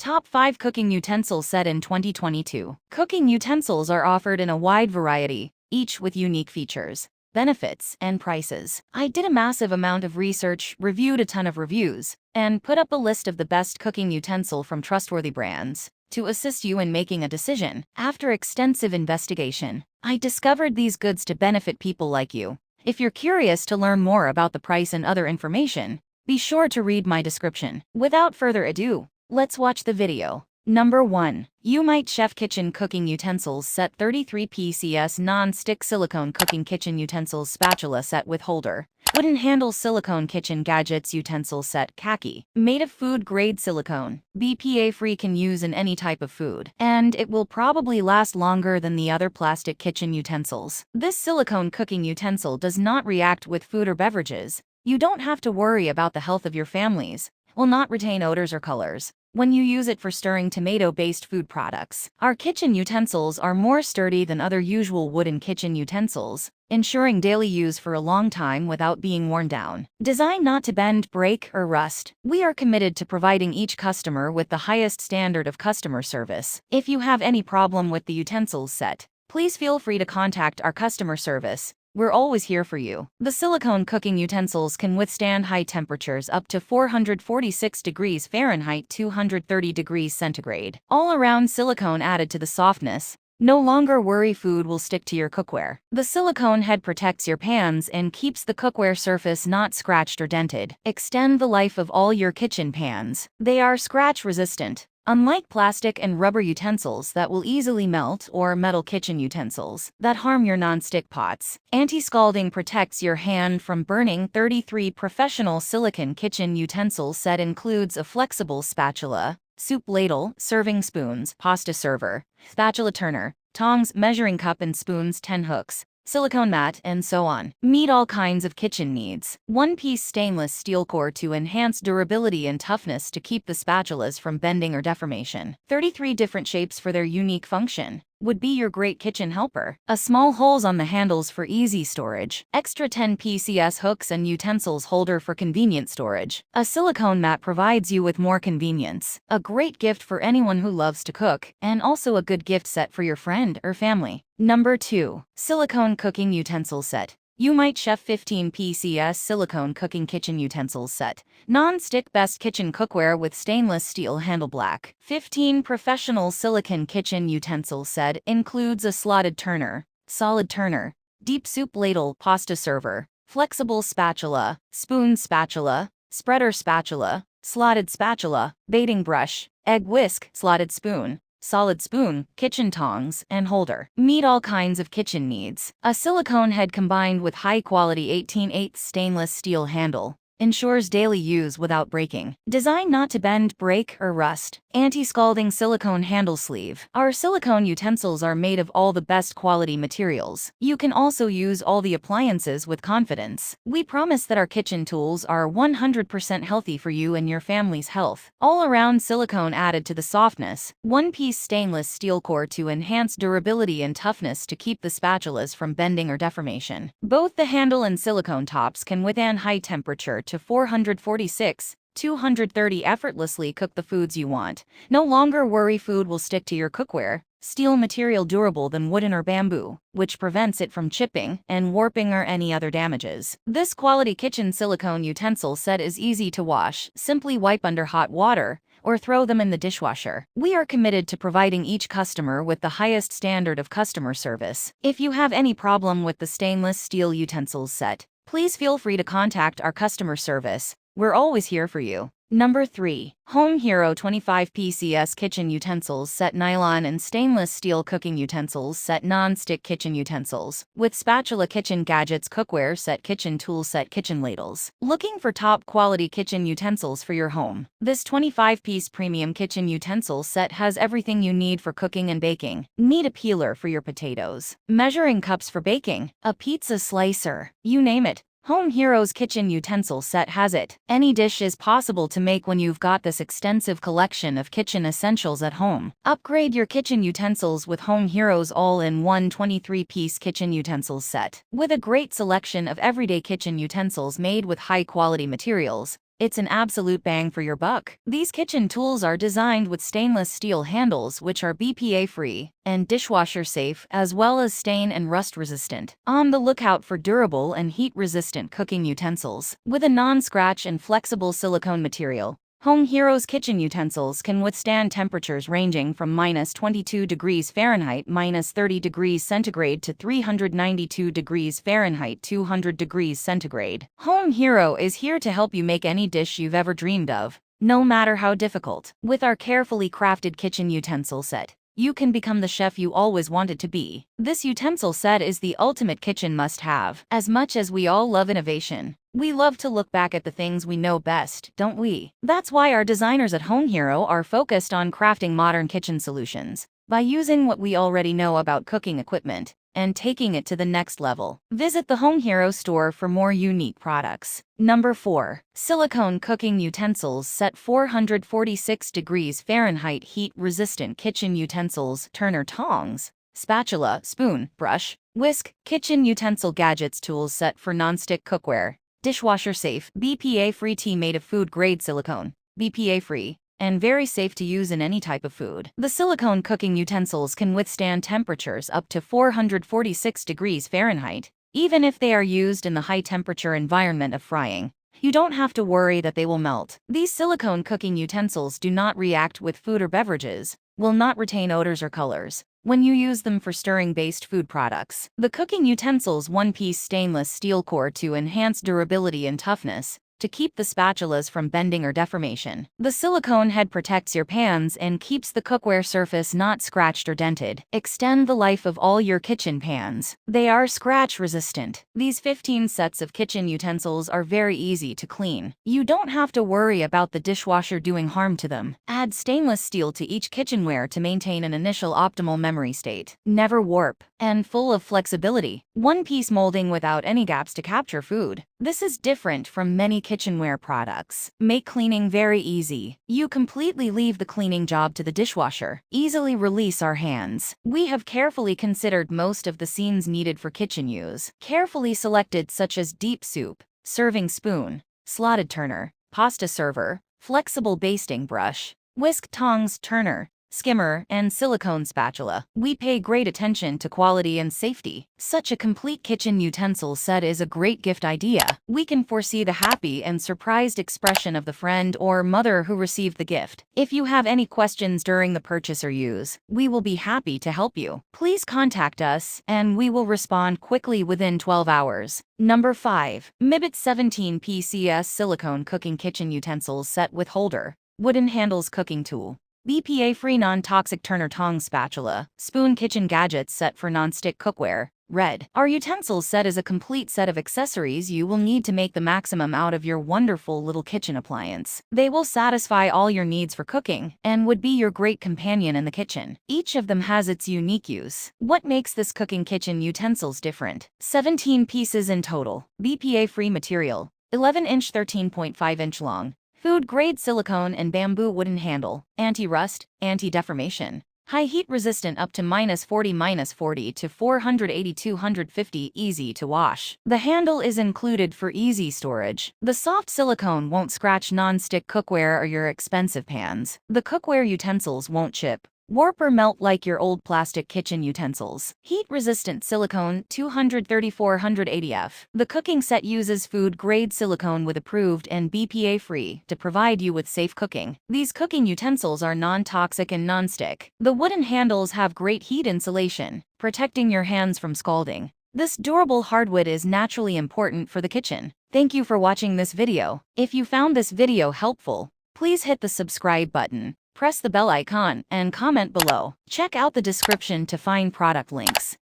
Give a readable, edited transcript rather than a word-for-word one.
Top 5 Cooking Utensil Set in 2022. Cooking utensils are offered in a wide variety, each with unique features, benefits, and prices. I did a massive amount of research, reviewed a ton of reviews, and put up a list of the best cooking utensil from trustworthy brands to assist you in making a decision. After extensive investigation, I discovered these goods to benefit people like you. If you're curious to learn more about the price and other information, be sure to read my description. Without further ado, let's watch the video. Number 1. Umite Chef Kitchen Cooking Utensils Set 33 PCS Non-Stick Silicone Cooking Kitchen Utensils Spatula Set with Holder. Wooden Handle Silicone Kitchen Gadgets Utensil Set Khaki. Made of food-grade silicone. BPA-free, can use in any type of food, and it will probably last longer than the other plastic kitchen utensils. This silicone cooking utensil does not react with food or beverages. You don't have to worry about the health of your families. Will not retain odors or colors when you use it for stirring tomato-based food products. Our kitchen utensils are more sturdy than other usual wooden kitchen utensils, ensuring daily use for a long time without being worn down. Designed not to bend, break, or rust, we are committed to providing each customer with the highest standard of customer service. If you have any problem with the utensils set, please feel free to contact our customer service. We're always here for you. The silicone cooking utensils can withstand high temperatures up to 446 degrees Fahrenheit, 230 degrees centigrade. All-around silicone added to the softness. No longer worry food will stick to your cookware. The silicone head protects your pans and keeps the cookware surface not scratched or dented. Extend the life of all your kitchen pans. They are scratch-resistant, unlike plastic and rubber utensils that will easily melt, or metal kitchen utensils that harm your non-stick pots. Anti-scalding protects your hand from burning. 33 Professional Silicone Kitchen Utensil Set includes a flexible spatula, soup ladle, serving spoons, pasta server, spatula turner, tongs, measuring cup and spoons, 10 hooks, silicone mat, and so on. Meet all kinds of kitchen needs. One-piece stainless steel core to enhance durability and toughness to keep the spatulas from bending or deformation. 33 different shapes for their unique function. Would be your great kitchen helper. A small holes on the handles for easy storage. Extra 10 PCS hooks and utensils holder for convenient storage. A silicone mat provides you with more convenience. A great gift for anyone who loves to cook, and also a good gift set for your friend or family. Number 2. Silicone Cooking Utensil Set. Umite Chef 15 PCS Silicone Cooking Kitchen Utensils Set. Non-stick best kitchen cookware with stainless steel handle. Black. 15 Professional Silicone Kitchen Utensils Set includes a slotted turner, solid turner, deep soup ladle, pasta server, flexible spatula, spoon spatula, spreader spatula, slotted spatula, baiting brush, egg whisk, slotted spoon, solid spoon, kitchen tongs, and holder. Meet all kinds of kitchen needs. A silicone head combined with high-quality 18/8 stainless steel handle ensures daily use without breaking. Designed not to bend, break, or rust. Anti-scalding silicone handle sleeve. Our silicone utensils are made of all the best quality materials. You can also use all the appliances with confidence. We promise that our kitchen tools are 100% healthy for you and your family's health. All-around silicone added to the softness. One-piece stainless steel core to enhance durability and toughness to keep the spatulas from bending or deformation. Both the handle and silicone tops can withstand high temperature to 446, 230. Effortlessly cook the foods you want. No longer worry food will stick to your cookware. Steel material durable than wooden or bamboo, which prevents it from chipping and warping or any other damages. This quality kitchen silicone utensil set is easy to wash. Simply wipe under hot water or throw them in the dishwasher. We are committed to providing each customer with the highest standard of customer service. If you have any problem with the stainless steel utensils set, please feel free to contact our customer service. We're always here for you. Number 3. Home Hero 25 PCS Kitchen Utensils Set. Nylon and Stainless Steel Cooking Utensils Set. Non-stick kitchen utensils with spatula. Kitchen gadgets cookware set. Kitchen tool set. Kitchen ladles. Looking for top quality kitchen utensils for your home? This 25-piece premium kitchen utensil set has everything you need for cooking and baking. Need a peeler for your potatoes, measuring cups for baking, a pizza slicer, you name it. Home Hero's Kitchen Utensil Set has it. Any dish is possible to make when you've got this extensive collection of kitchen essentials at home. Upgrade your kitchen utensils with Home Hero's all-in-one 23-piece kitchen utensils set. With a great selection of everyday kitchen utensils made with high-quality materials, it's an absolute bang for your buck. These kitchen tools are designed with stainless steel handles which are BPA-free and dishwasher-safe, as well as stain and rust-resistant. On the lookout for durable and heat-resistant cooking utensils. With a non-scratch and flexible silicone material, Home Heroes kitchen utensils can withstand temperatures ranging from -22 degrees Fahrenheit -30 degrees centigrade to 392 degrees Fahrenheit 200 degrees centigrade. Home Hero is here to help you make any dish you've ever dreamed of, no matter how difficult. With our carefully crafted kitchen utensil set, you can become the chef you always wanted to be. This utensil set is the ultimate kitchen must-have. As much as we all love innovation, we love to look back at the things we know best, don't we? That's why our designers at Home Hero are focused on crafting modern kitchen solutions by using what we already know about cooking equipment and taking it to the next level. Visit the Home Hero store for more unique products. Number 4. Silicone Cooking Utensils Set 446 degrees Fahrenheit Heat-Resistant Kitchen Utensils Turner Tongs, Spatula, Spoon, Brush, Whisk, Kitchen Utensil Gadgets Tools Set for Non-Stick Cookware. Dishwasher safe, BPA-free tea made of food-grade silicone, BPA-free, and very safe to use in any type of food. The silicone cooking utensils can withstand temperatures up to 446 degrees Fahrenheit, even if they are used in the high-temperature environment of frying. You don't have to worry that they will melt. These silicone cooking utensils do not react with food or beverages, will not retain odors or colors when you use them for stirring-based food products. The cooking utensils one-piece stainless steel core to enhance durability and toughness, to keep the spatulas from bending or deformation. The silicone head protects your pans and keeps the cookware surface not scratched or dented. Extend the life of all your kitchen pans. They are scratch resistant. These 15 sets of kitchen utensils are very easy to clean. You don't have to worry about the dishwasher doing harm to them. Add stainless steel to each kitchenware to maintain an initial optimal memory state. Never warp. And full of flexibility. One-piece molding without any gaps to capture food. This is different from many kitchenware products. Make cleaning very easy. You completely leave the cleaning job to the dishwasher. Easily release our hands. We have carefully considered most of the scenes needed for kitchen use. Carefully selected such as deep soup, serving spoon, slotted turner, pasta server, flexible basting brush, whisk tongs turner, skimmer, and silicone spatula. We pay great attention to quality and safety. Such a complete kitchen utensil set is a great gift idea. We can foresee the happy and surprised expression of the friend or mother who received the gift. If you have any questions during the purchase or use, we will be happy to help you. Please contact us, and we will respond quickly within 12 hours. Number 5. Mibit 17 PCS Silicone Cooking Kitchen Utensils Set with Holder. Wooden Handles Cooking Tool. BPA-free non-toxic Turner Tongs Spatula, Spoon Kitchen Gadgets Set for Non-Stick Cookware, Red. Our utensils set is a complete set of accessories you will need to make the maximum out of your wonderful little kitchen appliance. They will satisfy all your needs for cooking and would be your great companion in the kitchen. Each of them has its unique use. What makes this cooking kitchen utensils different? 17 pieces in total. BPA-free material, 11-inch 13.5-inch long. Food-grade silicone and bamboo wooden handle, anti-rust, anti-deformation. High heat resistant up to -40 to 480-250, easy to wash. The handle is included for easy storage. The soft silicone won't scratch non-stick cookware or your expensive pans. The cookware utensils won't chip, warp or melt like your old plastic kitchen utensils. Heat-resistant silicone 230-480F. The cooking set uses food-grade silicone with approved and BPA-free to provide you with safe cooking. These cooking utensils are non-toxic and non-stick. The wooden handles have great heat insulation, protecting your hands from scalding. This durable hardwood is naturally important for the kitchen. Thank you for watching this video. If you found this video helpful, please hit the subscribe button. Press the bell icon and comment below. Check out the description to find product links.